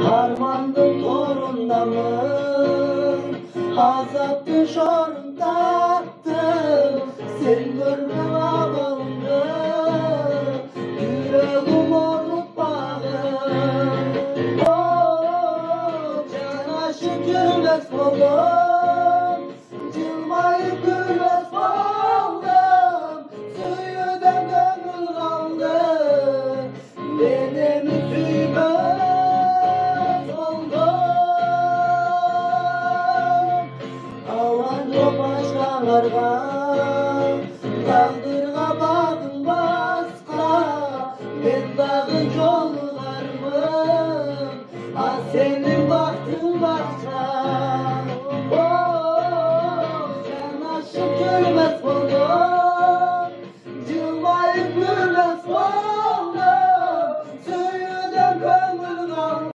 Harmandım torundamın, azaptı şorundattım. Sen görme ağımdı, yüreğim olup bağım. Oh, cana şükürmez oldum, cılmayıp gülmez oldum. Suyudan gönül kaldı, benim üzülmez oldum. Alan topaşlarga, tağdırga bağın başka. Ben dağı yollarmın, senin baktın başka.